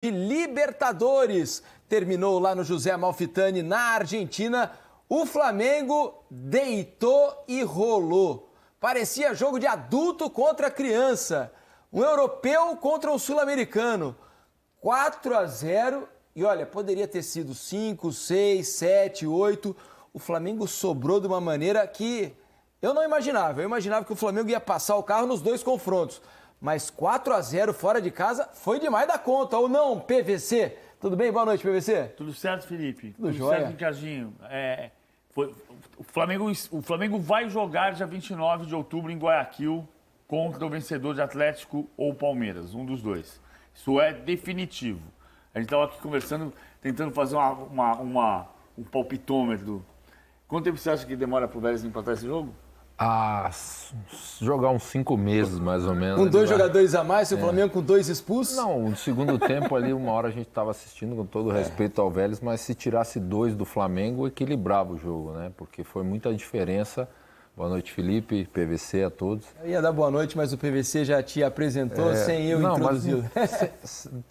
de Libertadores. Terminou lá no José Amalfitani, na Argentina. O Flamengo deitou e rolou. Parecia jogo de adulto contra criança. Um europeu contra um sul-americano. 4-0. E olha, poderia ter sido 5, 6, 7, 8. O Flamengo sobrou de uma maneira que eu não imaginava. Eu imaginava que o Flamengo ia passar o carro nos dois confrontos. Mas 4-0 fora de casa foi demais da conta, ou não, PVC? Tudo bem? Boa noite, PVC. Tudo certo, Felipe. Tudo jóia. Certo, Ricardinho. O Flamengo vai jogar dia 29 de outubro em Guayaquil contra o vencedor de Atlético ou Palmeiras, um dos dois. Isso é definitivo. A gente estava aqui conversando, tentando fazer um palpitômetro. Quanto tempo você acha que demora para o Vélez empatar esse jogo? Jogar uns 5 meses, mais ou menos. Com dois jogadores a mais, o Flamengo com 2 expulsos? Não, no segundo tempo ali, uma hora a gente estava assistindo, com todo respeito ao Vélez, mas se tirasse 2 do Flamengo, equilibrava o jogo, né? Porque foi muita diferença. Boa noite, Felipe, PVC, a todos. Eu ia dar boa noite, mas o PVC já te apresentou sem eu introduzi-lo.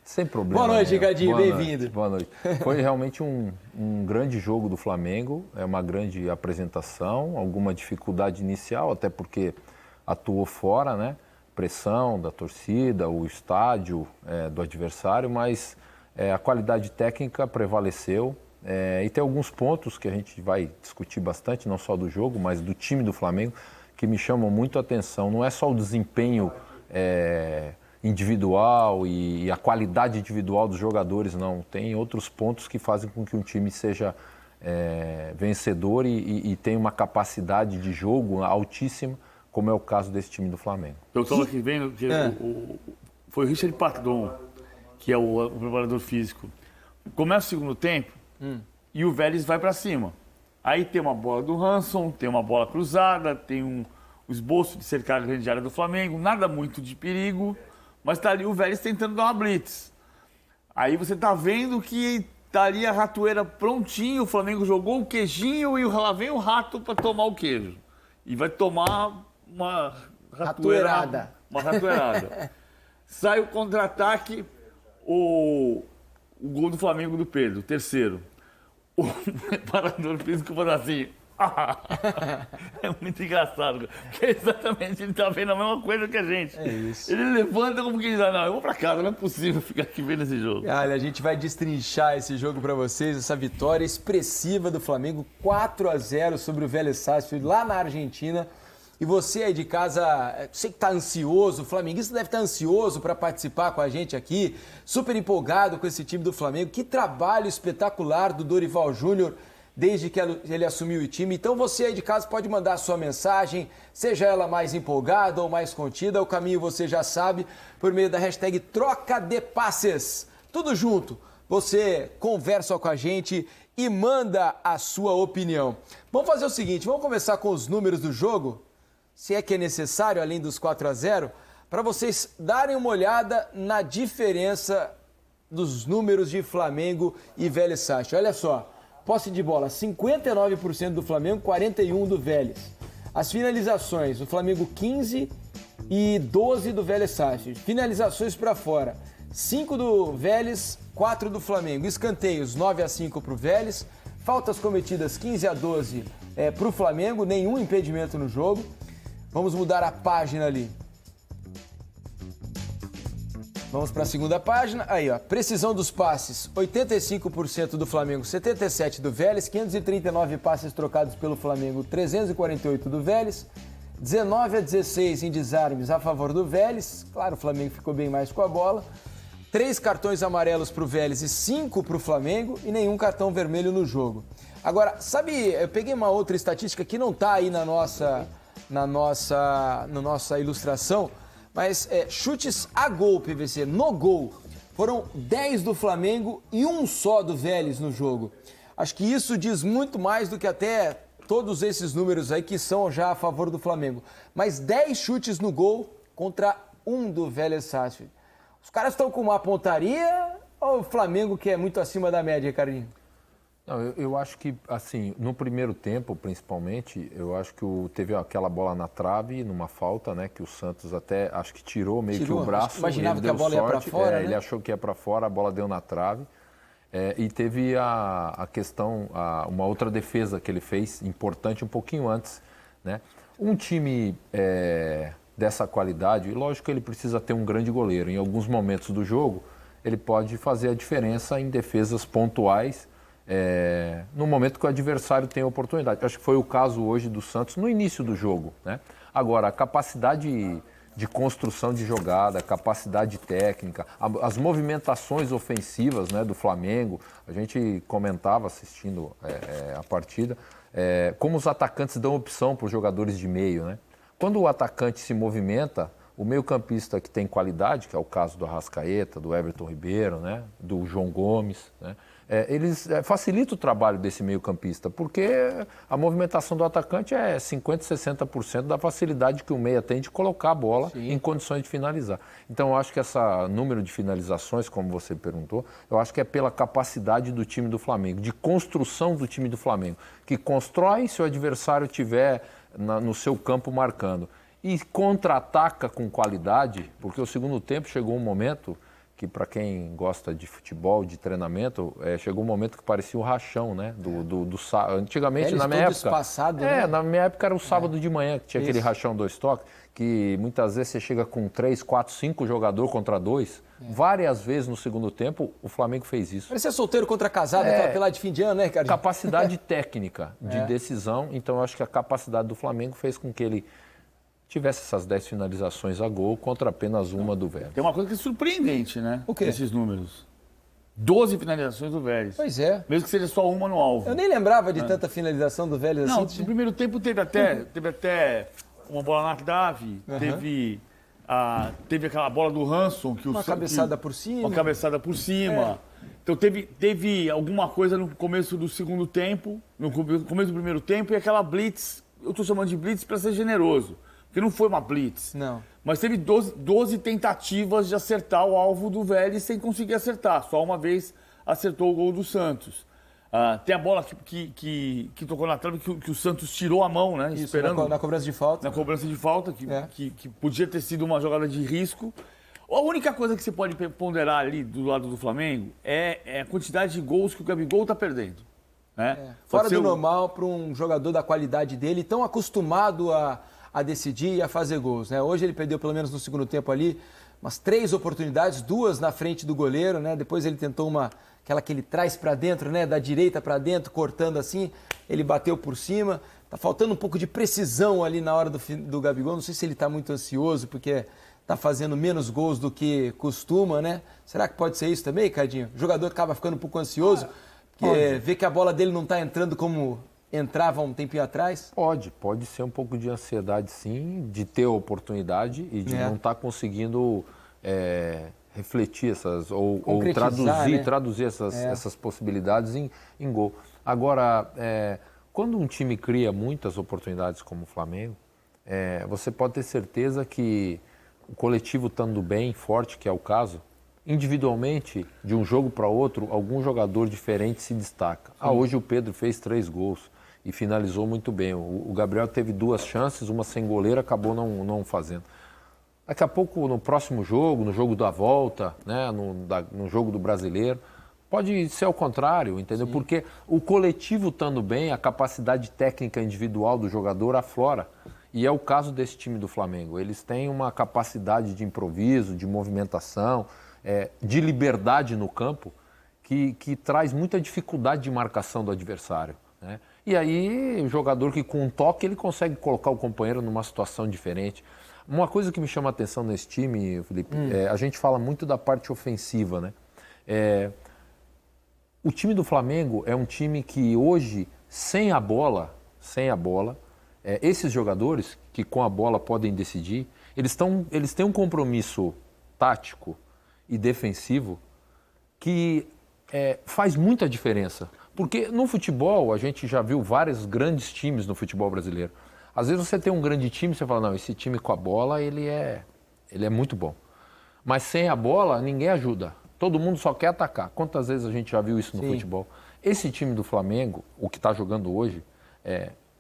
Sem problema. Boa noite, Ricardinho, bem-vindo. Boa noite. Foi realmente um grande jogo do Flamengo, é uma grande apresentação, alguma dificuldade inicial, até porque atuou fora, né? Pressão da torcida, o estádio do adversário, mas a qualidade técnica prevaleceu. E tem alguns pontos que a gente vai discutir bastante, não só do jogo, mas do time do Flamengo, que me chamam muito a atenção. Não é só o desempenho individual e a qualidade individual dos jogadores, não. Tem outros pontos que fazem com que um time seja vencedor e tenha uma capacidade de jogo altíssima, como é o caso desse time do Flamengo. Eu estava aqui vendo que foi o Richard Pardon, que é o preparador físico. Começa o segundo tempo, e o Vélez vai para cima. Aí tem uma bola do Hanson, tem uma bola cruzada, tem um esboço de cercar a grande área do Flamengo, nada muito de perigo, mas tá ali o Vélez tentando dar uma blitz. Aí você tá vendo que tá ali a ratoeira prontinho, o Flamengo jogou o queijinho e lá vem o rato para tomar o queijo. E vai tomar uma ratoeirada. Uma ratoeirada. Sai o contra-ataque, o gol do Flamengo do Pedro, o terceiro. O preparador físico falou assim, é muito engraçado, porque exatamente ele tá vendo a mesma coisa que a gente. É isso. Ele levanta como que diz, não, eu vou pra casa, não é possível ficar aqui vendo esse jogo. Olha, a gente vai destrinchar esse jogo para vocês, essa vitória expressiva do Flamengo, 4-0 sobre o Vélez Sarsfield, lá na Argentina. E você aí de casa, sei que está ansioso, o flamenguista deve estar ansioso para participar com a gente aqui, super empolgado com esse time do Flamengo. Que trabalho espetacular do Dorival Júnior desde que ele assumiu o time. Então você aí de casa pode mandar a sua mensagem, seja ela mais empolgada ou mais contida, o caminho você já sabe, por meio da hashtag Troca de Passes. Tudo junto, você conversa com a gente e manda a sua opinião. Vamos fazer o seguinte, vamos começar com os números do jogo, se é que é necessário, além dos 4-0, para vocês darem uma olhada na diferença dos números de Flamengo e Vélez Sarsfield. Olha só, posse de bola, 59% do Flamengo, 41% do Vélez. As finalizações, o Flamengo 15 e 12 do Vélez Sarsfield. Finalizações para fora, 5 do Vélez, 4 do Flamengo. Escanteios, 9-5 para o Vélez. Faltas cometidas, 15-12 para o Flamengo, nenhum impedimento no jogo. Vamos mudar a página ali. Vamos para a segunda página. Aí, ó, precisão dos passes, 85% do Flamengo, 77% do Vélez, 539 passes trocados pelo Flamengo, 348 do Vélez, 19-16 em desarmes a favor do Vélez. Claro, o Flamengo ficou bem mais com a bola. 3 cartões amarelos para o Vélez e 5 para o Flamengo e nenhum cartão vermelho no jogo. Agora, sabe, eu peguei uma outra estatística que não está aí na nossa ilustração, mas chutes a gol, PVC, no gol. Foram 10 do Flamengo e 1 só do Vélez no jogo. Acho que isso diz muito mais do que até todos esses números aí que são já a favor do Flamengo. Mas 10 chutes no gol contra 1 do Vélez Sarsfield. Os caras estão com uma pontaria ou o Flamengo que é muito acima da média, Carlinhos? Não, eu acho que, assim, no primeiro tempo, principalmente, eu acho que teve aquela bola na trave, numa falta, né? Que o Santos até, acho que tirou meio que o braço. Imaginava que a bola ia para fora, né? Ele achou que ia para fora, a bola deu na trave. E teve a questão, uma outra defesa que ele fez, importante, um pouquinho antes, né? Um time dessa qualidade, lógico que ele precisa ter um grande goleiro. Em alguns momentos do jogo, ele pode fazer a diferença em defesas pontuais, no momento que o adversário tem a oportunidade. Acho que foi o caso hoje do Santos no início do jogo, né? Agora, a capacidade de construção de jogada, a capacidade técnica, as movimentações ofensivas, né, do Flamengo, a gente comentava assistindo a partida, como os atacantes dão opção para os jogadores de meio, né? Quando o atacante se movimenta, o meio-campista que tem qualidade, que é o caso do Arrascaeta, do Everton Ribeiro, né, do João Gomes, né, eles facilitam o trabalho desse meio-campista, porque a movimentação do atacante é 50%, 60% da facilidade que o meia tem de colocar a bola em condições de finalizar. Então, eu acho que esse número de finalizações, como você perguntou, eu acho que é pela capacidade do time do Flamengo, de construção do time do Flamengo, que constrói se o adversário estiver no seu campo marcando. E contra-ataca com qualidade, porque o segundo tempo chegou um momento que, para quem gosta de futebol, de treinamento, chegou um momento que parecia um rachão, né? Antigamente, na minha época... Espaçado, né? Na minha época era o sábado de manhã, que tinha aquele rachão 2 toques, que muitas vezes você chega com 3, 4, 5 jogadores contra 2. Várias vezes no segundo tempo, o Flamengo fez isso. Parecia solteiro contra casado, aquela pelada de fim de ano, né, cara? Capacidade técnica de decisão. Então, eu acho que a capacidade do Flamengo fez com que ele tivesse essas 10 finalizações a gol contra apenas uma do Vélez. Tem uma coisa que é surpreendente, né? O quê? Esses números. 12 finalizações do Vélez. Pois é. Mesmo que seja só uma no alvo. Eu nem lembrava de tanta finalização do Vélez Não, assim. no primeiro tempo teve até uma bola na trave, teve aquela bola do Hanson. Uma cabeçada por cima. Uma cabeçada por cima. Então teve alguma coisa no começo do segundo tempo, no começo do primeiro tempo, e aquela blitz, eu estou chamando de blitz para ser generoso. Porque não foi uma blitz. Não. Mas teve 12 tentativas de acertar o alvo do Vélez sem conseguir acertar. Só uma vez acertou o gol do Santos. Tem a bola que tocou na trave, que o Santos tirou a mão, né? Isso, esperando na cobrança de falta. Na cobrança de falta, que podia ter sido uma jogada de risco. A única coisa que você pode ponderar ali do lado do Flamengo é a quantidade de gols que o Gabigol está perdendo. Né? Fora do normal para um jogador da qualidade dele, tão acostumado a decidir e a fazer gols, né? Hoje ele perdeu, pelo menos no segundo tempo ali, umas 3 oportunidades, 2 na frente do goleiro, né? Depois ele tentou aquela que ele traz para dentro, né? Da direita para dentro, cortando assim, ele bateu por cima. Tá faltando um pouco de precisão ali na hora do Gabigol, não sei se ele tá muito ansioso, porque tá fazendo menos gols do que costuma, né? Será que pode ser isso também, Cadinho? O jogador acaba ficando um pouco ansioso, porque vê que a bola dele não tá entrando como entrava um tempinho atrás? Pode ser um pouco de ansiedade, sim, de ter a oportunidade e de não estar conseguindo refletir ou traduzir essas possibilidades em gol. Agora, quando um time cria muitas oportunidades como o Flamengo, você pode ter certeza que o coletivo estando bem, forte, que é o caso, individualmente, de um jogo para outro, algum jogador diferente se destaca. Hoje o Pedro fez 3 gols e finalizou muito bem. O Gabriel teve 2 chances, uma sem goleiro, acabou não fazendo. Daqui a pouco, no próximo jogo, no jogo da volta, né, no jogo do Brasileiro, pode ser ao contrário, entendeu? Sim. Porque o coletivo estando bem, a capacidade técnica individual do jogador aflora. E é o caso desse time do Flamengo. Eles têm uma capacidade de improviso, de movimentação, de liberdade no campo, que traz muita dificuldade de marcação do adversário, né? E aí, o jogador que com um toque, ele consegue colocar o companheiro numa situação diferente. Uma coisa que me chama a atenção nesse time, Felipe, a gente fala muito da parte ofensiva, né? O time do Flamengo é um time que hoje, sem a bola, esses jogadores que com a bola podem decidir, eles têm um compromisso tático e defensivo que faz muita diferença. Porque no futebol, a gente já viu vários grandes times no futebol brasileiro. Às vezes você tem um grande time, você fala, não, esse time com a bola, ele é muito bom. Mas sem a bola, ninguém ajuda. Todo mundo só quer atacar. Quantas vezes a gente já viu isso no futebol? Esse time do Flamengo, o que está jogando hoje,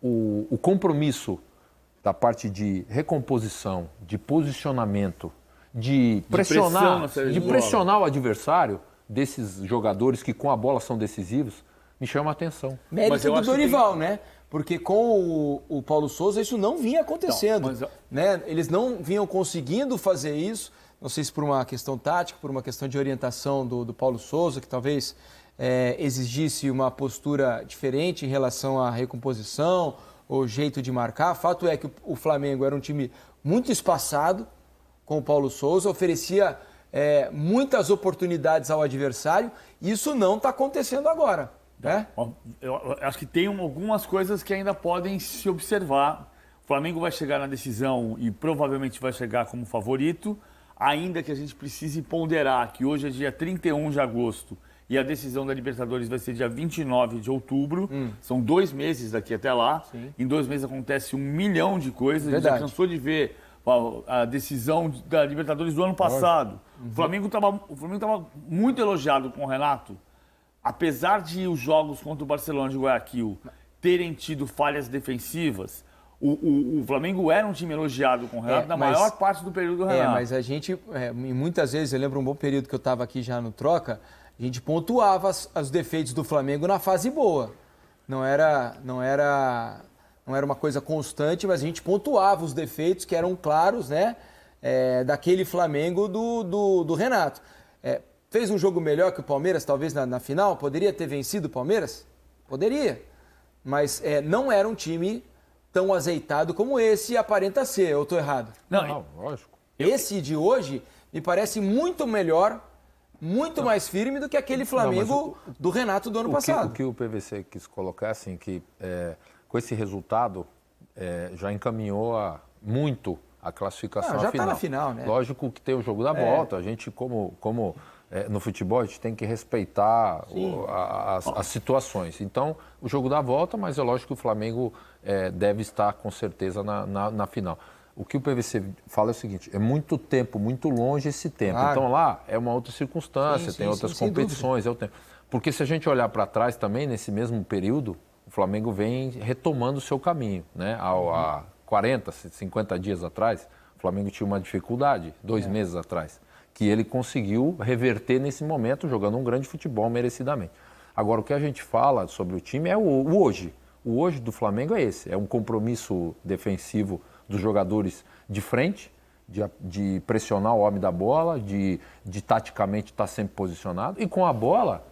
o compromisso da parte de recomposição, de posicionamento, de pressionar o adversário, desses jogadores que com a bola são decisivos, me chama a atenção. Mérito do Dorival, né? Porque com o Paulo Souza isso não vinha acontecendo. Né? Eles não vinham conseguindo fazer isso, não sei se por uma questão tática, por uma questão de orientação do Paulo Souza, que talvez exigisse uma postura diferente em relação à recomposição, ou jeito de marcar. Fato é que o Flamengo era um time muito espaçado com o Paulo Souza, oferecia muitas oportunidades ao adversário, e isso não está acontecendo agora. Né? Eu acho que tem algumas coisas que ainda podem se observar. O Flamengo vai chegar na decisão e provavelmente vai chegar como favorito, ainda que a gente precise ponderar que hoje é dia 31 de agosto e a decisão da Libertadores vai ser dia 29 de outubro. São 2 meses daqui até lá. Sim. Em 2 meses acontece 1 milhão de coisas. Verdade. A gente já cansou de ver a decisão da Libertadores do ano passado. O Flamengo estava muito elogiado com o Renato. Apesar de os jogos contra o Barcelona de Guayaquil terem tido falhas defensivas, o Flamengo era um time elogiado com o Renato na maior parte do período do Renato. Mas a gente, muitas vezes, eu lembro um bom período que eu estava aqui já no Troca, a gente pontuava os defeitos do Flamengo na fase boa. Não era uma coisa constante, mas a gente pontuava os defeitos que eram claros, né, daquele Flamengo do Renato. Fez um jogo melhor que o Palmeiras, talvez na final? Poderia ter vencido o Palmeiras? Poderia. Mas não era um time tão azeitado como esse aparenta ser. Eu estou errado? Não, lógico. Esse de hoje me parece muito melhor, muito mais firme do que aquele Flamengo do Renato do ano passado. O que o PVC quis colocar, assim, que com esse resultado já encaminhou muito a classificação à já final. Já está na final, né? Lógico que tem o jogo da volta. A gente, como no futebol, a gente tem que respeitar as situações. Então, o jogo da volta, mas é lógico que o Flamengo deve estar com certeza na final. O que o PVC fala é o seguinte, é muito tempo, muito longe esse tempo. Claro. Então lá é uma outra circunstância, tem outras competições, é o tempo. Porque se a gente olhar para trás também, nesse mesmo período, o Flamengo vem retomando o seu caminho. Né? Há 40, 50 dias atrás, o Flamengo tinha uma dificuldade, 2 meses atrás, que ele conseguiu reverter nesse momento, jogando um grande futebol merecidamente. Agora, o que a gente fala sobre o time é o hoje. O hoje do Flamengo é esse, é um compromisso defensivo dos jogadores de frente, de pressionar o homem da bola, de taticamente estar sempre posicionado, e com a bola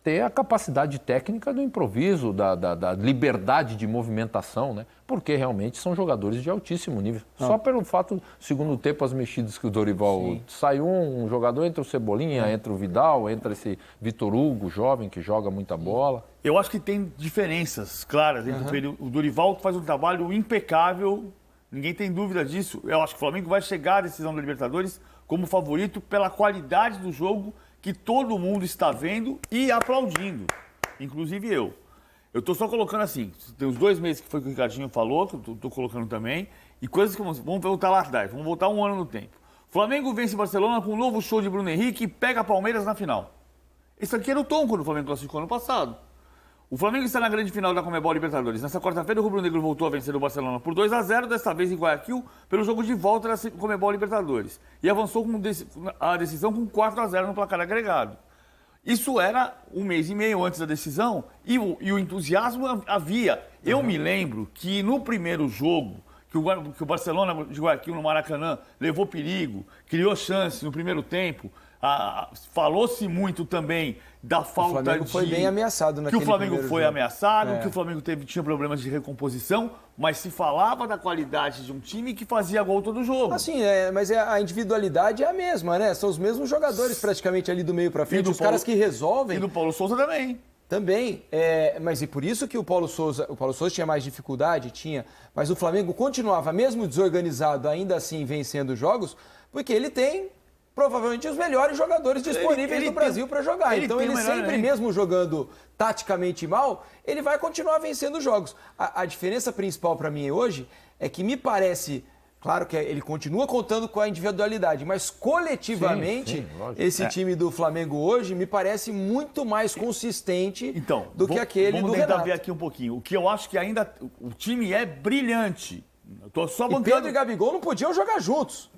ter a capacidade técnica do improviso, da liberdade de movimentação, né? Porque realmente são jogadores de altíssimo nível. Só pelo fato, segundo tempo, as mexidas que o Dorival saiu um jogador, entra o Cebolinha, entra o Vidal, entra esse Vitor Hugo, jovem, que joga muita bola. Eu acho que tem diferenças claras entre o período. O Dorival faz um trabalho impecável, ninguém tem dúvida disso. Eu acho que o Flamengo vai chegar à decisão da Libertadores como favorito pela qualidade do jogo que todo mundo está vendo e aplaudindo, inclusive eu. Eu estou só colocando assim, tem uns 2 meses que foi que o Ricardinho falou, que eu estou colocando também, e coisas que vamos voltar lá atrás, vamos voltar 1 ano no tempo. Flamengo vence Barcelona com um novo show de Bruno Henrique e pega Palmeiras na final. Isso aqui era o tom quando o Flamengo classificou ano passado. O Flamengo está na grande final da Conmebol Libertadores. Nessa quarta-feira, o rubro-negro voltou a vencer o Barcelona por 2-0, desta vez em Guayaquil, pelo jogo de volta da Conmebol Libertadores. E avançou a decisão com 4-0 no placar agregado. Isso era 1 mês e meio antes da decisão e o entusiasmo havia. Eu me lembro que no primeiro jogo, que o Barcelona de Guayaquil, no Maracanã, levou perigo, criou chance no primeiro tempo. Falou-se muito também da falta de... O Flamengo foi bem ameaçado naquele Que o Flamengo foi jogo. ameaçado, que o Flamengo tinha problemas de recomposição, mas se falava da qualidade de um time que fazia gol todo jogo. Assim, mas a individualidade é a mesma, né? São os mesmos jogadores praticamente ali do meio para frente, os caras que resolvem. E do Paulo Souza também. Também, mas e por isso que o Paulo Souza tinha mais dificuldade, mas o Flamengo continuava, mesmo desorganizado, ainda assim vencendo jogos, porque ele tem provavelmente os melhores jogadores disponíveis no Brasil para jogar. Então ele sempre, mesmo jogando taticamente mal, ele vai continuar vencendo jogos. A diferença principal para mim hoje é que me parece Claro que ele continua contando com a individualidade, mas coletivamente, esse time do Flamengo hoje me parece muito mais consistente do que aquele do Renato. Vamos tentar ver aqui um pouquinho. O que eu acho que ainda... O time é brilhante. Eu tô só bancando... Pedro e Gabigol não podiam jogar juntos.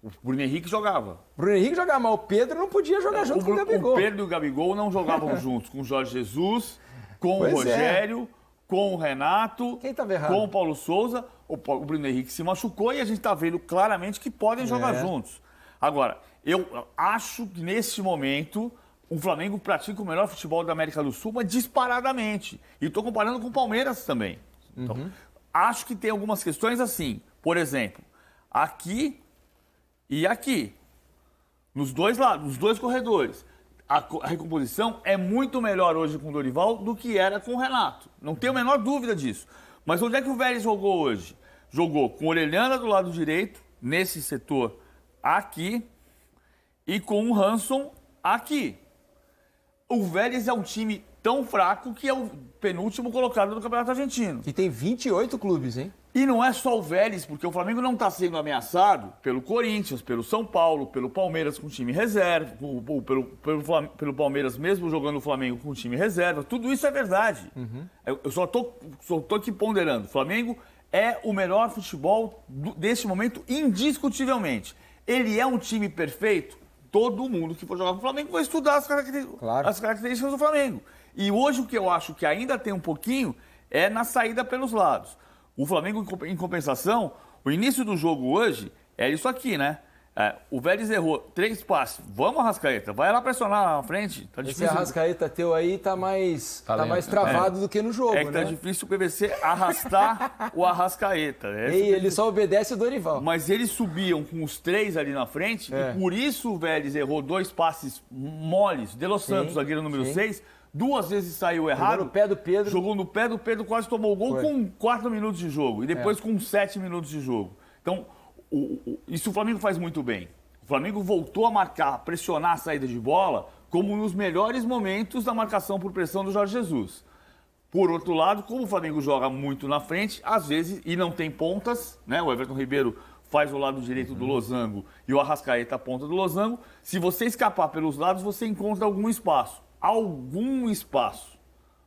O Bruno Henrique jogava. Bruno Henrique jogava, mas o Pedro não podia jogar junto com o Gabigol. O Pedro e o Gabigol não jogavam juntos com o Jorge Jesus, com o Rogério, com o Renato, quem tava errado? Com o Paulo Souza. O Bruno Henrique se machucou e a gente está vendo claramente que podem jogar juntos. Agora, eu acho que nesse momento o Flamengo pratica o melhor futebol da América do Sul, mas disparadamente. E estou comparando com o Palmeiras também. Então, acho que tem algumas questões assim. Por exemplo, aqui e aqui. Nos dois lados, nos dois corredores. A recomposição é muito melhor hoje com o Dorival do que era com o Renato. Não tenho a menor dúvida disso. Mas onde é que o Vélez jogou hoje? Jogou com o Orelhana do lado direito, nesse setor aqui, e com o Hanson aqui. O Vélez é um time tão fraco que é o penúltimo colocado do Campeonato Argentino. E tem 28 clubes, hein? E não é só o Vélez, porque o Flamengo não está sendo ameaçado pelo Corinthians, pelo São Paulo, pelo Palmeiras com time reserva, pelo Palmeiras mesmo jogando o Flamengo com time reserva. Tudo isso é verdade. Eu só tô aqui ponderando. O Flamengo é o melhor futebol deste momento, indiscutivelmente. Ele é um time perfeito? Todo mundo que for jogar com o Flamengo vai estudar as características do Flamengo. E hoje o que eu acho que ainda tem um pouquinho é na saída pelos lados. O Flamengo, em compensação, o início do jogo hoje é isso aqui, né? O Vélez errou 3 passes. Vamos, Arrascaeta, vai lá pressionar lá na frente. Tá difícil. Esse Arrascaeta teu aí tá mais travado do que no jogo, né? Tá difícil o PVC arrastar o Arrascaeta. Ele só obedece o Dorival. Mas eles subiam com os 3 ali na frente e por isso o Vélez errou 2 passes moles. De Los Santos, zagueiro número 6, 2 vezes saiu errado. Jogou no pé do Pedro. Jogou no pé do Pedro, quase tomou o gol com 4 minutos de jogo. E depois com 7 minutos de jogo. Então, isso o Flamengo faz muito bem. O Flamengo voltou a marcar, a pressionar a saída de bola, como nos melhores momentos da marcação por pressão do Jorge Jesus. Por outro lado, como o Flamengo joga muito na frente, às vezes, e não tem pontas, né? O Everton Ribeiro faz o lado direito do losango e o Arrascaeta a ponta do losango. Se você escapar pelos lados, você encontra algum espaço. Algum espaço.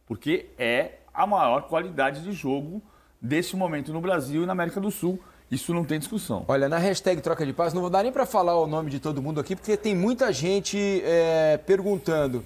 Porque é a maior qualidade de jogo deste momento no Brasil e na América do Sul. Isso não tem discussão. Olha, na hashtag troca de passe, não vou dar nem para falar o nome de todo mundo aqui, porque tem muita gente perguntando.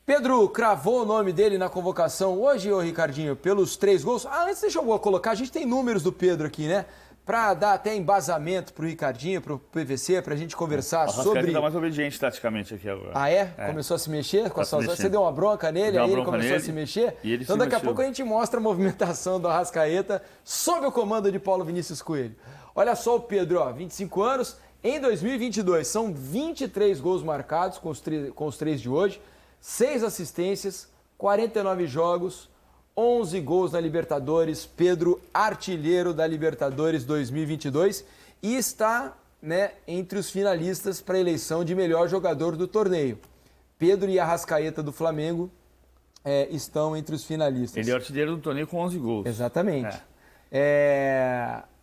Pedro cravou o nome dele na convocação hoje, ô Ricardinho, pelos 3 gols. Antes deixa eu colocar, a gente tem números do Pedro aqui, né? Para dar até embasamento pro Ricardinho, pro PVC, pra gente conversar sobre... Ele tá mais obediente taticamente aqui agora. Ah, é? Começou a se mexer com a sua... Você deu uma bronca nele, aí ele começou a se mexer? Então daqui a pouco a gente mostra a movimentação do Arrascaeta sob o comando de Paulo Vinícius Coelho. Olha só o Pedro, ó, 25 anos, em 2022 são 23 gols marcados com os 3 de hoje, 6 assistências, 49 jogos, 11 gols na Libertadores, Pedro artilheiro da Libertadores 2022 e está, né, entre os finalistas para a eleição de melhor jogador do torneio. Pedro e Arrascaeta do Flamengo estão entre os finalistas. Ele é artilheiro do torneio com 11 gols. Exatamente.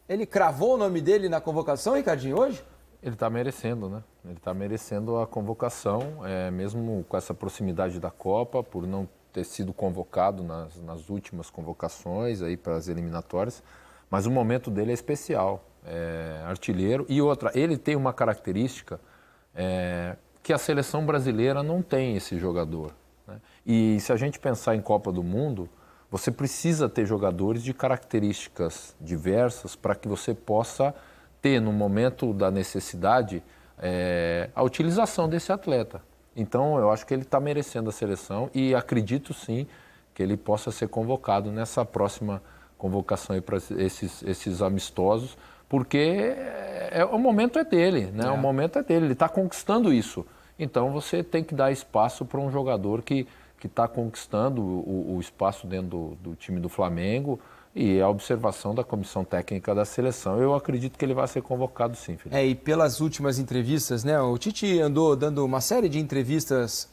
Ele cravou o nome dele na convocação, Ricardinho, hoje? Ele está merecendo, né? Ele está merecendo a convocação, mesmo com essa proximidade da Copa, por não ter sido convocado nas últimas convocações aí para as eliminatórias, mas o momento dele é especial, artilheiro. E outra, ele tem uma característica que a seleção brasileira não tem esse jogador, né? E se a gente pensar em Copa do Mundo, você precisa ter jogadores de características diversas para que você possa ter, no momento da necessidade, a utilização desse atleta. Então, eu acho que ele está merecendo a seleção e acredito, sim, que ele possa ser convocado nessa próxima convocação para esses amistosos, porque o momento é dele, né? O momento é dele, ele está conquistando isso. Então, você tem que dar espaço para um jogador que está conquistando o espaço dentro do time do Flamengo, e a observação da comissão técnica da seleção. Eu acredito que ele vai ser convocado sim, Felipe. E pelas últimas entrevistas, né? O Tite andou dando uma série de entrevistas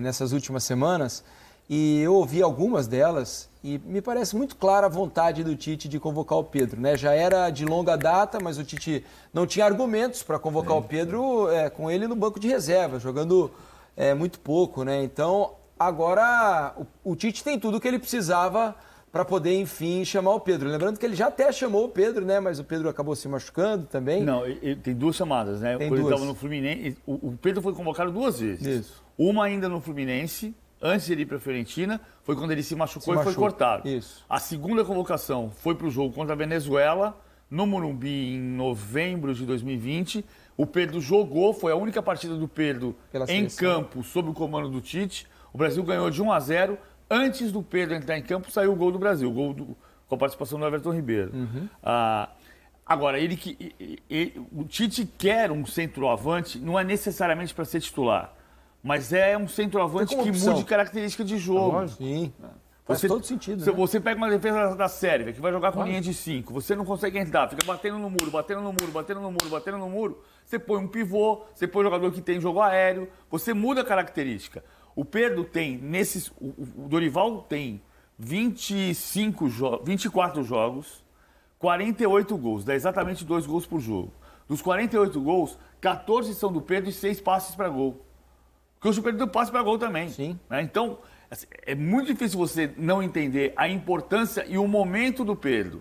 nessas últimas semanas e eu ouvi algumas delas E me parece muito clara a vontade do Tite de convocar o Pedro, né? Já era de longa data, mas o Tite não tinha argumentos para convocar o Pedro com ele no banco de reserva, jogando muito pouco, né? Então, agora o Tite tem tudo o que ele precisava para poder, enfim, chamar o Pedro. Lembrando que ele já até chamou o Pedro, né? Mas o Pedro acabou se machucando também. Não, tem 2 chamadas, né? Tem Quando ele duas. estava no Fluminense, o Pedro foi convocado 2 vezes. Isso. Uma ainda no Fluminense, antes de ele ir para a Fiorentina, foi quando ele se machucou e foi cortado. Isso. A segunda convocação foi para o jogo contra a Venezuela, no Morumbi, em novembro de 2020. O Pedro jogou, foi a única partida do Pedro em campo, sob o comando do Tite. O Brasil ganhou de 1-0. Antes do Pedro entrar em campo, saiu o gol do Brasil, com a participação do Everton Ribeiro. Agora, o Tite quer um centroavante, não é necessariamente para ser titular, mas é um centroavante que mude característica de jogo. Sim. Faz todo sentido. Você pega uma defesa da Sérvia, que vai jogar com linha de 5, você não consegue entrar, fica batendo no muro, batendo no muro, batendo no muro, batendo no muro. Você põe um pivô, você põe um jogador que tem jogo aéreo, você muda a característica. O Pedro tem, o Dorival tem 24 jogos, 48 gols, dá exatamente 2 gols por jogo. Dos 48 gols, 14 são do Pedro e 6 passes para gol. Porque o Pedro deu passe para gol também. Sim. Né? Então, assim, é muito difícil você não entender a importância e o momento do Pedro.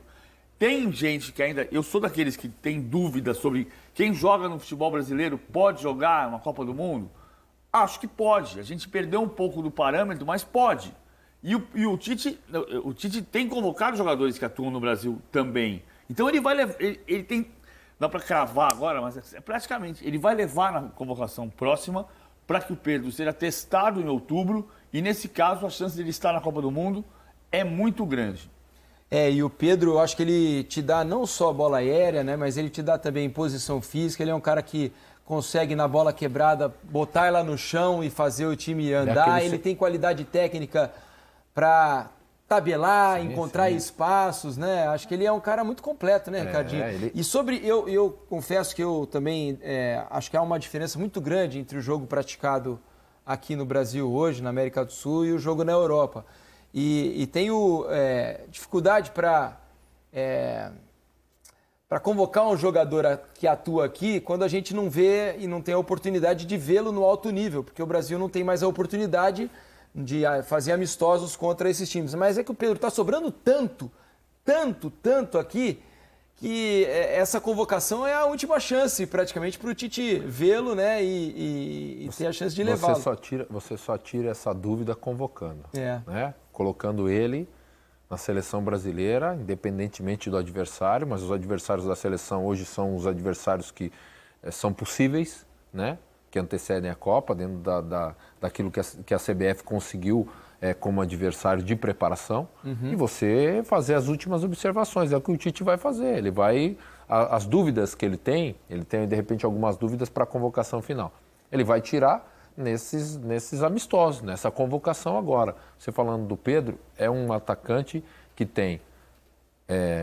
Tem gente que ainda... Eu sou daqueles que tem dúvidas sobre quem joga no futebol brasileiro pode jogar uma Copa do Mundo. Acho que pode. A gente perdeu um pouco do parâmetro, mas pode. E o Tite tem convocado jogadores que atuam no Brasil também. Então ele vai levar... Ele tem... Dá para cravar agora, mas praticamente. Ele vai levar na convocação próxima para que o Pedro seja testado em outubro. E nesse caso, a chance de ele estar na Copa do Mundo é muito grande. E o Pedro, eu acho que ele te dá não só bola aérea, né? Mas ele te dá também posição física. Ele é um cara que consegue, na bola quebrada, botar ela no chão e fazer o time andar. Ele tem qualidade técnica para tabelar, encontrar espaços, né? Acho que ele é um cara muito completo, né, Ricardinho? E sobre... Eu confesso que eu também acho que há uma diferença muito grande entre o jogo praticado aqui no Brasil hoje, na América do Sul, e o jogo na Europa. E tenho dificuldade para convocar um jogador que atua aqui quando a gente não vê e não tem a oportunidade de vê-lo no alto nível, porque o Brasil não tem mais a oportunidade de fazer amistosos contra esses times. Mas é que o Pedro está sobrando tanto aqui, que essa convocação é a última chance praticamente para o Tite vê-lo, né, e ter a chance de levá-lo. Você só tira essa dúvida convocando, né? Colocando ele na seleção brasileira, independentemente do adversário, mas os adversários da seleção hoje são os adversários que são possíveis, né? Que antecedem a Copa, dentro daquilo que a CBF conseguiu como adversário de preparação, e você fazer as últimas observações. É o que o Tite vai fazer. Ele vai... As dúvidas que ele tem de repente algumas dúvidas para a convocação final. Ele vai tirar nesses amistosos, nessa convocação agora. Você falando do Pedro, é um atacante que tem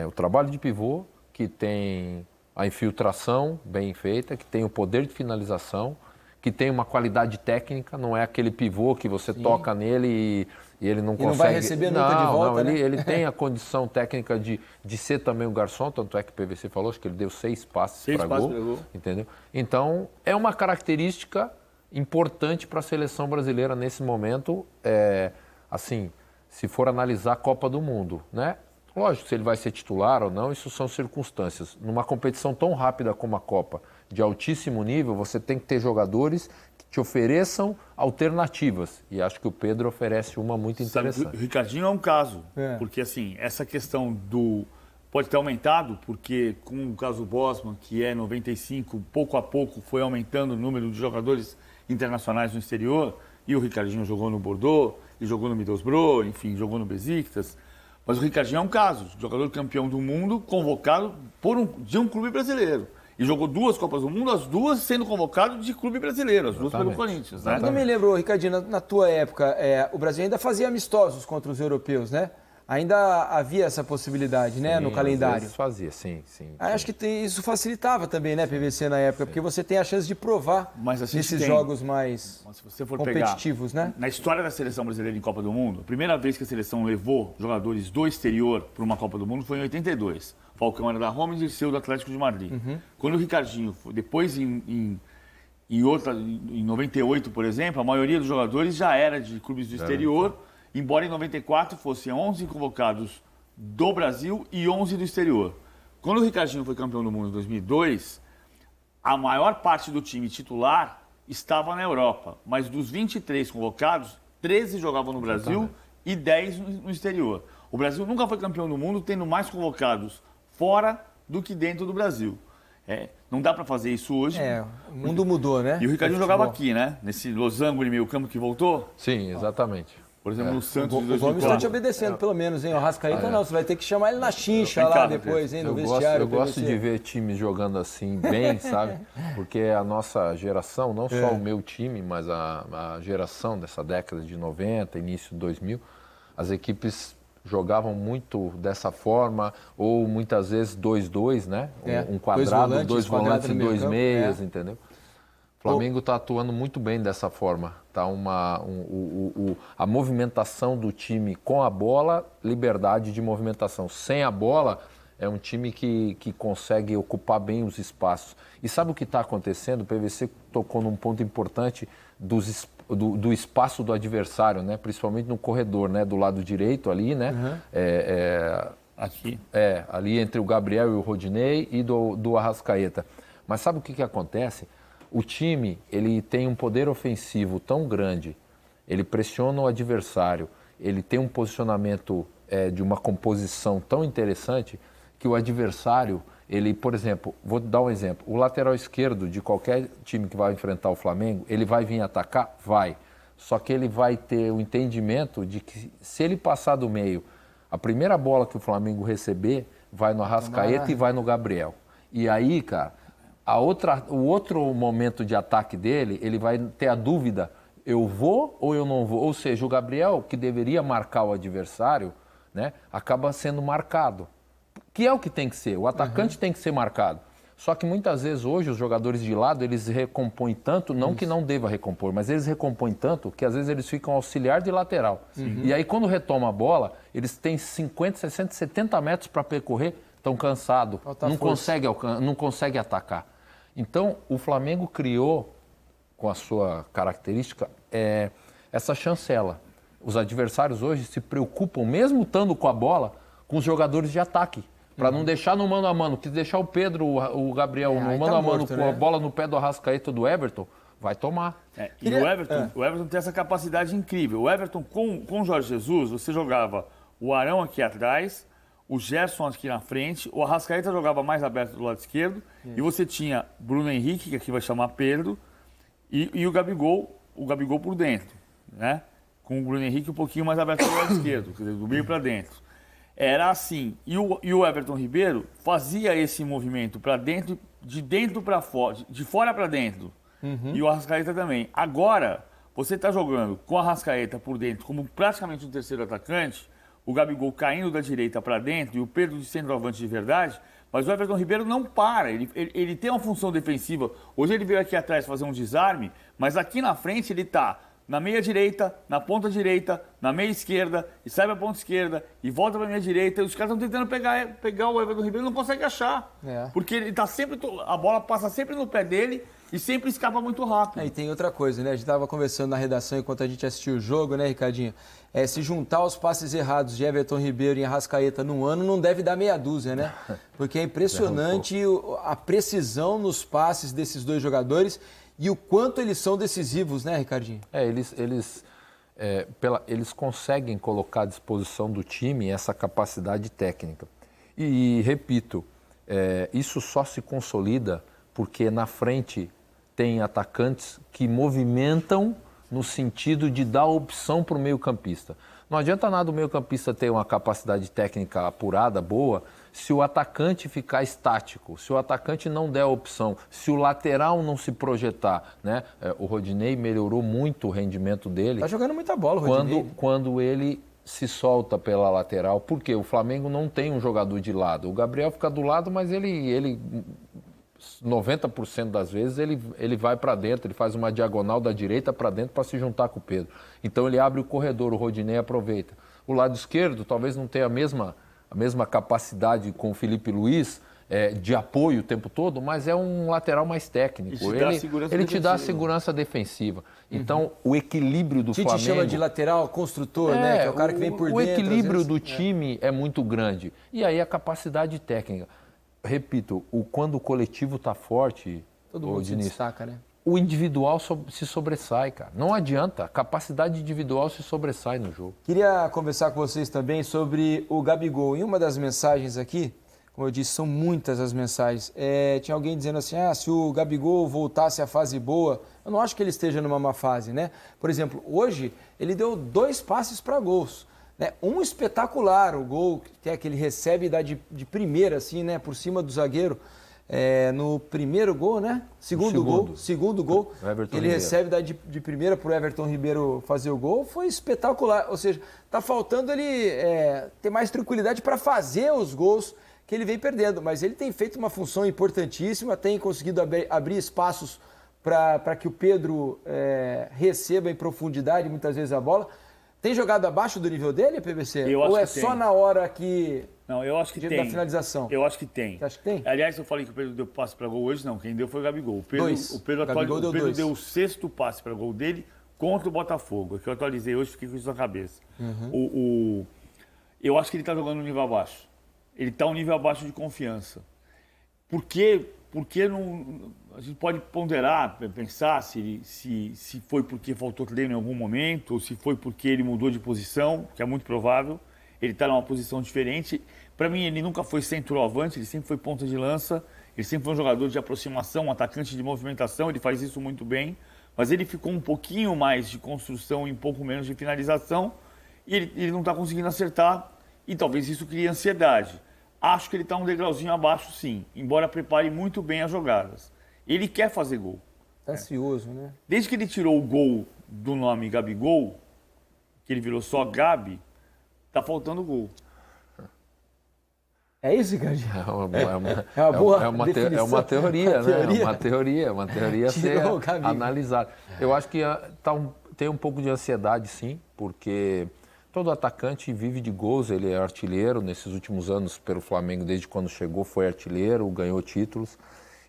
o trabalho de pivô, que tem a infiltração bem feita, que tem o poder de finalização, que tem uma qualidade técnica, não é aquele pivô que você toca nele e ele não consegue... não vai receber nunca de volta, né? Ele tem a condição técnica de ser também o garçom, tanto é que o PVC falou, acho que ele deu 6 passes para gol, entendeu? Então, é uma característica importante para a seleção brasileira nesse momento, assim, se for analisar a Copa do Mundo, né? Lógico, se ele vai ser titular ou não, isso são circunstâncias. Numa competição tão rápida como a Copa, de altíssimo nível, você tem que ter jogadores que te ofereçam alternativas. E acho que o Pedro oferece uma muito interessante. O Ricardinho é um caso, porque assim, essa questão pode ter aumentado, porque com o caso Bosman, que é 95, pouco a pouco foi aumentando o número de jogadores internacionais no exterior, e o Ricardinho jogou no Bordeaux, e jogou no Middlesbrough, enfim, jogou no Besiktas. Mas o Ricardinho é um caso, jogador campeão do mundo, convocado de um clube brasileiro. E jogou 2 Copas do Mundo, as 2 sendo convocado de clube brasileiro, as 2 pelo Corinthians. Né? Eu não me lembro, Ricardinho, na tua época, o Brasil ainda fazia amistosos contra os europeus, né? ainda havia essa possibilidade, né, no calendário. Às vezes fazia, sim. Acho que isso facilitava também, né, PVC na época, porque você tem a chance de provar nesses jogos mais se você for competitivos, pegar, né? Na história da seleção brasileira em Copa do Mundo, a primeira vez que a seleção levou jogadores do exterior para uma Copa do Mundo foi em 82. Falcão era da Roma e Dirceu do Atlético de Madrid. Quando o Ricardinho, depois em 98, por exemplo, a maioria dos jogadores já era de clubes do exterior, embora em 94 fossem 11 convocados do Brasil e 11 do exterior. Quando o Ricardinho foi campeão do mundo em 2002, a maior parte do time titular estava na Europa, mas dos 23 convocados, 13 jogavam no Brasil e 10 no exterior. O Brasil nunca foi campeão do mundo tendo mais convocados fora do que dentro do Brasil. Não dá para fazer isso hoje. O mundo mudou, né? E o Ricardinho jogava aqui, né? Nesse losango de meio campo que voltou. Sim, exatamente. Por exemplo, no Santos de 2004. O Gomes está te obedecendo, pelo menos, hein? O Arrascaeta não, você vai ter que chamar ele na chincha lá depois, hein? No vestiário. Eu gosto de ver times jogando assim bem, sabe? Porque a nossa geração, não só o meu time, mas a geração dessa década de 90, início de 2000, as equipes jogavam muito dessa forma, ou muitas vezes 2-2, né? Um quadrado, dois volantes e dois meias, entendeu? O Flamengo está atuando muito bem dessa forma. Tá a movimentação do time com a bola, liberdade de movimentação. Sem a bola, é um time que consegue ocupar bem os espaços. E sabe o que está acontecendo? O PVC tocou num ponto importante do espaço do adversário, né? Principalmente no corredor, né? Do lado direito ali, né? Aqui. Ali entre o Gabriel e o Rodinei e do Arrascaeta. Mas sabe o que acontece? O time, ele tem um poder ofensivo tão grande, ele pressiona o adversário, ele tem um posicionamento de uma composição tão interessante que o adversário, ele, por exemplo, vou dar um exemplo, o lateral esquerdo de qualquer time que vai enfrentar o Flamengo, ele vai vir atacar? Vai. Só que ele vai ter o entendimento de que se ele passar do meio, a primeira bola que o Flamengo receber vai no Arrascaeta e vai no Gabriel. E aí, cara, o outro momento de ataque dele, ele vai ter a dúvida, eu vou ou eu não vou? Ou seja, o Gabriel, que deveria marcar o adversário, né, acaba sendo marcado. Que é o que tem que ser, o atacante tem que ser marcado. Só que muitas vezes hoje os jogadores de lado, eles recompõem tanto, não que não deva recompor, mas eles recompõem tanto que às vezes eles ficam auxiliar de lateral. E aí quando retoma a bola, eles têm 50, 60, 70 metros para percorrer, estão cansados, não consegue atacar. Então, o Flamengo criou, com a sua característica, essa chancela. Os adversários hoje se preocupam, mesmo estando com a bola, com os jogadores de ataque. Para não deixar no mano a mano, que deixar o Pedro, o Gabriel, no mano a mano com a bola no pé do Arrascaeta do Everton, vai tomar. E o Everton tem essa capacidade incrível. O Everton, com o Jorge Jesus, você jogava o Arão aqui atrás, o Gerson aqui na frente, o Arrascaeta jogava mais aberto do lado esquerdo, e você tinha Bruno Henrique, que aqui vai chamar Pedro, e o Gabigol por dentro, né? Com o Bruno Henrique um pouquinho mais aberto do lado esquerdo, quer dizer, do meio para dentro. Era assim. E o Everton Ribeiro fazia esse movimento para dentro, de dentro para fora, de fora para dentro. E o Arrascaeta também. Agora, você está jogando com o Arrascaeta por dentro como praticamente um terceiro atacante, o Gabigol caindo da direita para dentro e o Pedro de centroavante de verdade, mas o Everton Ribeiro não para, ele tem uma função defensiva. Hoje ele veio aqui atrás fazer um desarme, mas aqui na frente ele está na meia direita, na ponta direita, na meia esquerda, e sai para a ponta esquerda, e volta para a meia direita, e os caras estão tentando pegar o Everton Ribeiro e não conseguem achar. Porque ele tá sempre, a bola passa sempre no pé dele e sempre escapa muito rápido. E tem outra coisa, né? A gente estava conversando na redação enquanto a gente assistiu o jogo, né, Ricardinho? Se juntar os passes errados de Everton Ribeiro e Arrascaeta num ano, não deve dar meia dúzia, né? Porque é impressionante a precisão nos passes desses dois jogadores e o quanto eles são decisivos, né, Ricardinho? Eles conseguem colocar à disposição do time essa capacidade técnica. E, repito, isso só se consolida porque na frente tem atacantes que movimentam no sentido de dar opção para o meio-campista. Não adianta nada o meio-campista ter uma capacidade técnica apurada, boa, se o atacante ficar estático, se o atacante não der opção, se o lateral não se projetar, né? O Rodinei melhorou muito o rendimento dele. Tá jogando muita bola, o Rodinei. Quando ele se solta pela lateral, porque o Flamengo não tem um jogador de lado. O Gabriel fica do lado, mas ele 90% das vezes ele vai para dentro, ele faz uma diagonal da direita para dentro para se juntar com o Pedro. Então ele abre o corredor, o Rodinei aproveita. O lado esquerdo talvez não tenha a mesma capacidade com o Felipe Luiz, de apoio o tempo todo, mas é um lateral mais técnico. Ele te dá a segurança defensiva. Então, o equilíbrio do Flamengo... chama de lateral construtor, né? Que é o cara que vem por dentro. O equilíbrio do time é muito grande. E aí a capacidade técnica. Repito, quando o coletivo está forte, todo mundo se destaca, né? O individual se sobressai, cara. Não adianta, a capacidade individual se sobressai no jogo. Queria conversar com vocês também sobre o Gabigol. Em uma das mensagens aqui, como eu disse, são muitas as mensagens. Tinha alguém dizendo assim, se o Gabigol voltasse à fase boa, eu não acho que ele esteja numa má fase, né? Por exemplo, hoje ele deu 2 passes para gols. Né? Um espetacular, o gol que ele recebe e dá de primeira, assim, né? Por cima do zagueiro. No primeiro gol, né? Segundo gol, ele recebe, dá de primeira para o Everton Ribeiro fazer o gol. Foi espetacular. Ou seja, está faltando ele ter mais tranquilidade para fazer os gols que ele vem perdendo, mas ele tem feito uma função importantíssima, tem conseguido abrir espaços para que o Pedro receba em profundidade muitas vezes a bola. Tem jogado abaixo do nível dele, PVC? Ou é só na hora que... Não, eu acho que tem. Da finalização? Eu acho que tem. Você acha que tem? Aliás, eu falei que o Pedro deu passe para gol hoje, não. Quem deu foi o Gabigol. O Pedro deu o 6º passe para gol dele contra o Botafogo. É que eu atualizei hoje, fiquei com isso na cabeça. Eu acho que ele está jogando no nível abaixo. Ele está um nível abaixo de confiança. Porque não, a gente pode ponderar, pensar se foi porque faltou treino em algum momento, ou se foi porque ele mudou de posição, que é muito provável. Ele está numa posição diferente. Para mim, ele nunca foi centroavante, ele sempre foi ponta de lança, ele sempre foi um jogador de aproximação, um atacante de movimentação, ele faz isso muito bem. Mas ele ficou um pouquinho mais de construção e um pouco menos de finalização, e ele não está conseguindo acertar, e talvez isso crie ansiedade. Acho que ele está um degrauzinho abaixo, sim, embora prepare muito bem as jogadas. Ele quer fazer gol. Está ansioso, né? Desde que ele tirou o gol do nome Gabigol, que ele virou só Gabi, tá faltando gol. É isso, Ricardo? É uma teoria, né? É uma teoria a ser analisada. Eu acho que tem um pouco de ansiedade, sim, porque todo atacante vive de gols, ele é artilheiro. Nesses últimos anos, pelo Flamengo, desde quando chegou, foi artilheiro, ganhou títulos.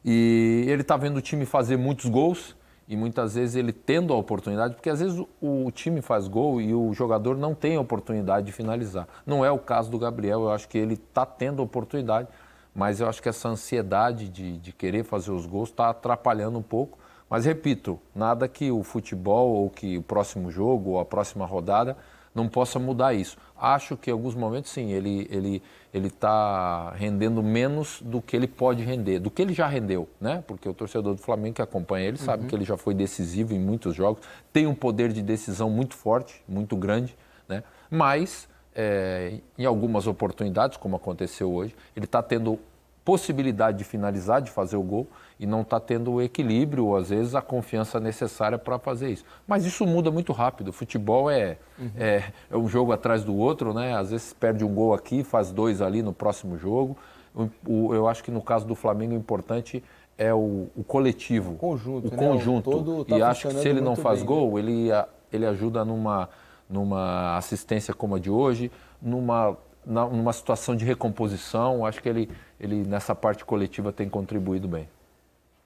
E ele está vendo o time fazer muitos gols e muitas vezes ele tendo a oportunidade, porque às vezes o time faz gol e o jogador não tem a oportunidade de finalizar. Não é o caso do Gabriel, eu acho que ele está tendo a oportunidade, mas eu acho que essa ansiedade de querer fazer os gols está atrapalhando um pouco. Mas repito, nada que o futebol ou que o próximo jogo ou a próxima rodada não possa mudar isso. Acho que em alguns momentos, sim, ele está rendendo menos do que ele pode render, do que ele já rendeu, né? Porque o torcedor do Flamengo que acompanha ele sabe que ele já foi decisivo em muitos jogos, tem um poder de decisão muito forte, muito grande, né? Mas, em algumas oportunidades, como aconteceu hoje, ele está tendo possibilidade de finalizar, de fazer o gol, e não está tendo o equilíbrio, ou às vezes a confiança necessária para fazer isso. Mas isso muda muito rápido. O futebol é um jogo atrás do outro, né? Às vezes perde um gol aqui, faz 2 ali no próximo jogo. Eu acho que no caso do Flamengo o importante é o coletivo. O conjunto. O conjunto. Todo tá e acho que se ele não faz bem, gol, né? ele ajuda numa assistência como a de hoje, numa situação de recomposição. Acho que ele nessa parte coletiva tem contribuído bem.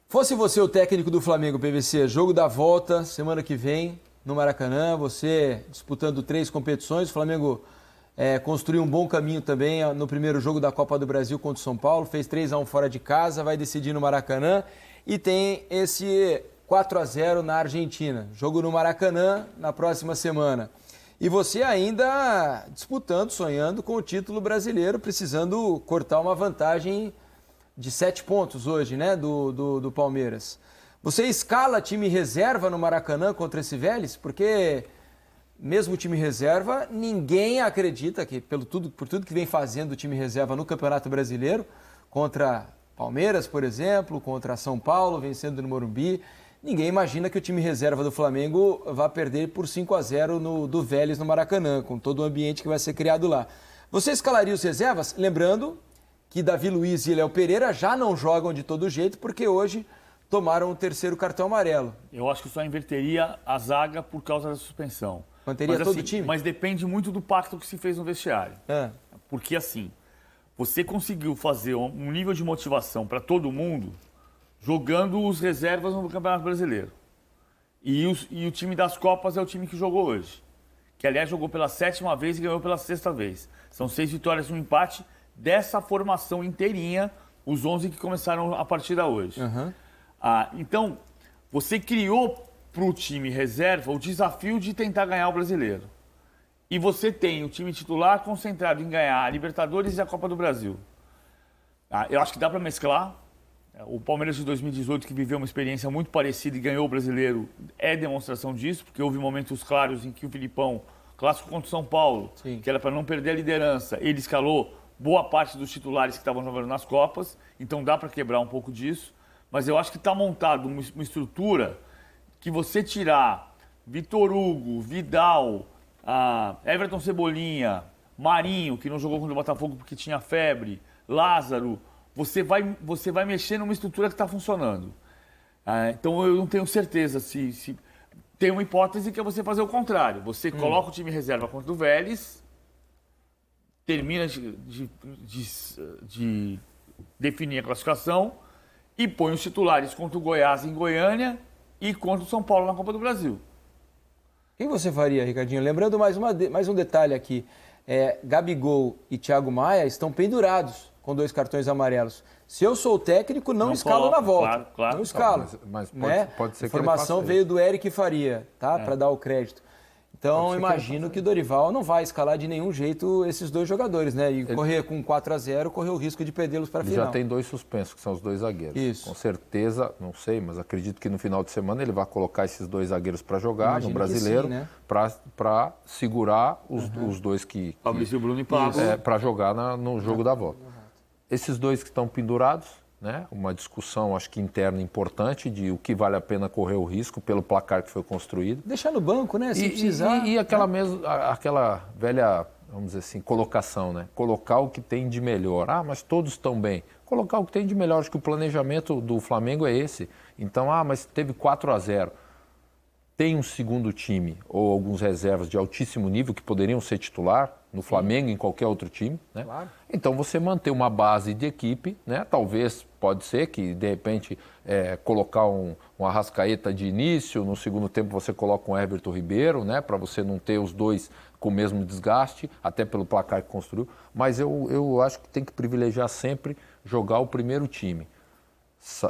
Fosse você o técnico do Flamengo, PVC, jogo da volta, semana que vem, no Maracanã, você disputando 3 competições, o Flamengo construiu um bom caminho também no primeiro jogo da Copa do Brasil contra o São Paulo, fez 3-1 fora de casa, vai decidir no Maracanã e tem esse 4-0 na Argentina. Jogo no Maracanã na próxima semana. E você ainda disputando, sonhando com o título brasileiro, precisando cortar uma vantagem de 7 pontos hoje, né, do Palmeiras. Você escala time reserva no Maracanã contra esse Vélez? Porque mesmo o time reserva, ninguém acredita que, por tudo que vem fazendo o time reserva no Campeonato Brasileiro, contra Palmeiras, por exemplo, contra São Paulo, vencendo no Morumbi, ninguém imagina que o time reserva do Flamengo vá perder por 5-0 do Vélez no Maracanã, com todo o ambiente que vai ser criado lá. Você escalaria os reservas? Lembrando que Davi Luiz e Léo Pereira já não jogam de todo jeito, porque hoje tomaram o 3º cartão amarelo. Eu acho que só inverteria a zaga por causa da suspensão. Manteria todo o time? Mas depende muito do pacto que se fez no vestiário. Porque assim, você conseguiu fazer um nível de motivação para todo mundo jogando os reservas no Campeonato Brasileiro. E o time das Copas é o time que jogou hoje. Que, aliás, jogou pela 7ª vez e ganhou pela 6ª vez. São 6 vitórias e um empate dessa formação inteirinha, os 11 que começaram a partida hoje. Então, você criou para o time reserva o desafio de tentar ganhar o Brasileiro. E você tem o time titular concentrado em ganhar a Libertadores e a Copa do Brasil. Eu acho que dá para mesclar. O Palmeiras de 2018, que viveu uma experiência muito parecida e ganhou o Brasileiro, é demonstração disso, porque houve momentos claros em que o Filipão, clássico contra o São Paulo, Sim, que era para não perder a liderança, ele escalou boa parte dos titulares que estavam jogando nas Copas, então dá para quebrar um pouco disso. Mas eu acho que está montado uma estrutura que você tirar Vitor Hugo, Vidal, Everton Cebolinha, Marinho, que não jogou contra o Botafogo porque tinha febre, Lázaro, você vai mexer numa estrutura que está funcionando. Então eu não tenho certeza se tem uma hipótese que é você fazer o contrário. Você coloca o time reserva contra o Vélez, termina de definir a classificação e põe os titulares contra o Goiás em Goiânia e contra o São Paulo na Copa do Brasil. Quem você faria, Ricardinho? Lembrando mais um detalhe aqui. Gabigol e Thiago Maia estão pendurados com 2 cartões amarelos. Se eu sou o técnico, não escalo na volta. Claro. Não escalo. Mas pode ser a informação que ele veio do Eric Faria, tá? Para dar o crédito. Então, imagino que o Dorival não vai escalar de nenhum jeito esses 2 jogadores, né? E correr com 4-0, correr o risco de perdê-los para a final. Já tem 2 suspensos, que são os 2 zagueiros. Isso. Com certeza, não sei, mas acredito que no final de semana ele vai colocar esses 2 zagueiros para jogar Imagino no Brasileiro, sim, né? para segurar os 2 que Fabrício Bruno e Pablo. para jogar no jogo da volta. Esses 2 que estão pendurados, né? Uma discussão, acho que interna importante de o que vale a pena correr o risco pelo placar que foi construído. Deixar no banco, né? Se precisar. E aquela velha, vamos dizer assim, colocação, né? Colocar o que tem de melhor. Mas todos estão bem. Colocar o que tem de melhor. Acho que o planejamento do Flamengo é esse. Então, mas teve 4-0. Tem um segundo time ou alguns reservas de altíssimo nível que poderiam ser titular no Flamengo, em qualquer outro time, né? Claro. Então você manter uma base de equipe, né? Talvez, pode ser que de repente colocar um Arrascaeta de início, no segundo tempo você coloca um Everton Ribeiro, né? Para você não ter os 2 com o mesmo desgaste, até pelo placar que construiu. Mas eu acho que tem que privilegiar sempre jogar o primeiro time.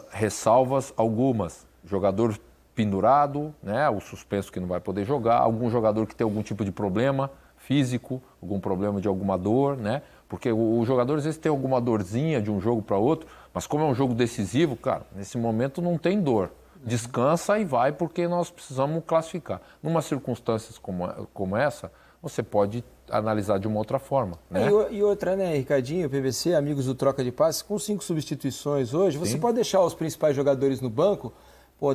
Ressalvas algumas, jogador pendurado, né? O suspenso que não vai poder jogar, algum jogador que tem algum tipo de problema físico, algum problema de alguma dor, né? Porque o jogador às vezes tem alguma dorzinha de um jogo para outro, mas como é um jogo decisivo, cara, nesse momento não tem dor. Descansa e vai, porque nós precisamos classificar. Numa circunstâncias como essa, você pode analisar de uma outra forma, né? E outra, né, Ricardinho, PVC, amigos do Troca de Passes, com 5 substituições hoje, você pode deixar os principais jogadores no banco.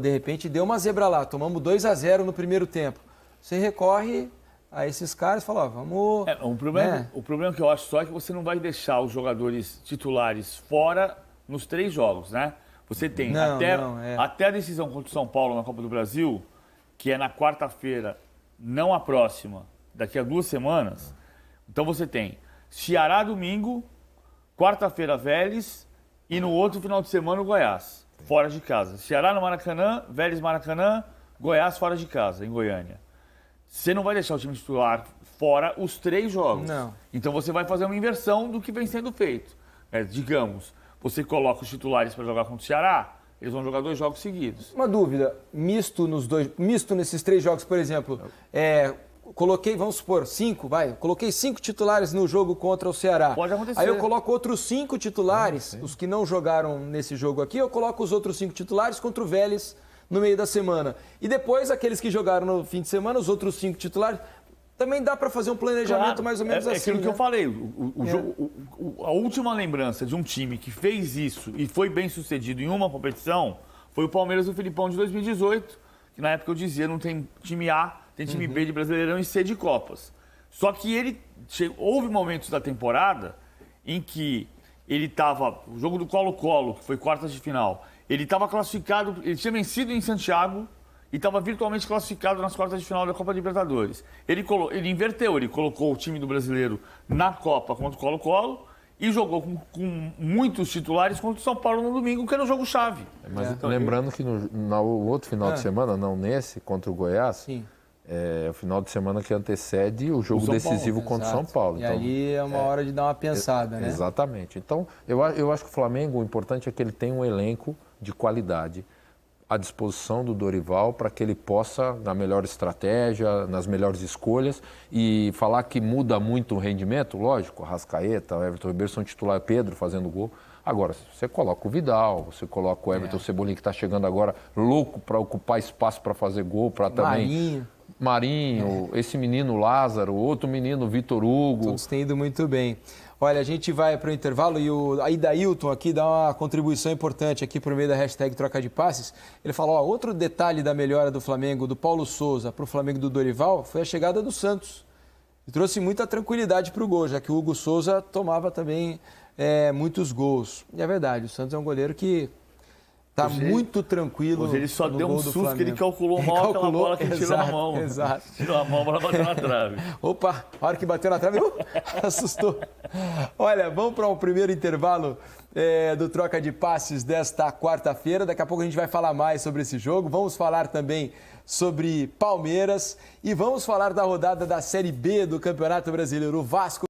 De repente deu uma zebra lá, tomamos 2-0 no primeiro tempo. Você recorre a esses caras e fala, vamos... O problema que eu acho só é que você não vai deixar os jogadores titulares fora nos 3 jogos, né? Você tem até a decisão contra o São Paulo na Copa do Brasil, que é na quarta-feira, não a próxima, daqui a 2 semanas. Então você tem Ceará domingo, quarta-feira Vélez e no outro final de semana o Goiás. Fora de casa. Ceará no Maracanã, Vélez Maracanã, Goiás fora de casa, em Goiânia. Você não vai deixar o time titular fora os 3 jogos. Não. Então você vai fazer uma inversão do que vem sendo feito. Digamos, você coloca os titulares para jogar contra o Ceará, eles vão jogar 2 jogos seguidos. Uma dúvida, misto nesses 3 jogos, por exemplo, coloquei, vamos supor, 5, coloquei 5 titulares no jogo contra o Ceará. Pode acontecer. Aí eu coloco outros 5 titulares, os que não jogaram nesse jogo aqui, eu coloco os outros 5 titulares contra o Vélez no meio da semana. E depois, aqueles que jogaram no fim de semana, os outros 5 titulares, também dá para fazer um planejamento mais ou menos assim. É aquilo que eu falei, a última lembrança de um time que fez isso e foi bem sucedido em uma competição foi o Palmeiras do Filipão de 2018, que na época eu dizia, não tem time A, tem time B de Brasileirão e C de Copas. Só que houve momentos da temporada em que ele estava, o jogo do Colo-Colo, que foi quartas de final, ele estava classificado, ele tinha vencido em Santiago e estava virtualmente classificado nas quartas de final da Copa Libertadores. Ele inverteu, ele colocou o time do brasileiro na Copa contra o Colo-Colo e jogou com muitos titulares contra o São Paulo no domingo, que era o jogo-chave. Mas lembrando que no outro final de semana, não nesse, contra o Goiás, Sim. É o final de semana que antecede o jogo decisivo contra o São Paulo. E ali é uma hora de dar uma pensada, né? Exatamente. Então, eu acho que o Flamengo, o importante é que ele tem um elenco de qualidade à disposição do Dorival para que ele possa, na melhor estratégia, nas melhores escolhas, e falar que muda muito o rendimento, lógico, Arrascaeta, o Everton Ribeiro são titular, Pedro fazendo gol. Agora, você coloca o Vidal, você coloca o Everton Cebolinha, que está chegando agora louco para ocupar espaço para fazer gol, para também... Marinho, esse menino Lázaro, outro menino Vitor Hugo. Todos têm ido muito bem. Olha, a gente vai para o intervalo e o Ailton aqui dá uma contribuição importante aqui por meio da hashtag Troca de Passes. Ele falou, outro detalhe da melhora do Flamengo, do Paulo Souza para o Flamengo do Dorival, foi a chegada do Santos. E trouxe muita tranquilidade para o gol, já que o Hugo Souza tomava também muitos gols. E é verdade, o Santos é um goleiro que... Tá muito tranquilo. Mas ele só deu um susto que ele calculou mal aquela bola que ele tirou na mão. Exato. Tirou a mão, a bola bateu na trave. Opa, a hora que bateu na trave, assustou. Olha, vamos para o primeiro intervalo do Troca de Passes desta quarta-feira. Daqui a pouco a gente vai falar mais sobre esse jogo. Vamos falar também sobre Palmeiras e vamos falar da rodada da Série B do Campeonato Brasileiro. O Vasco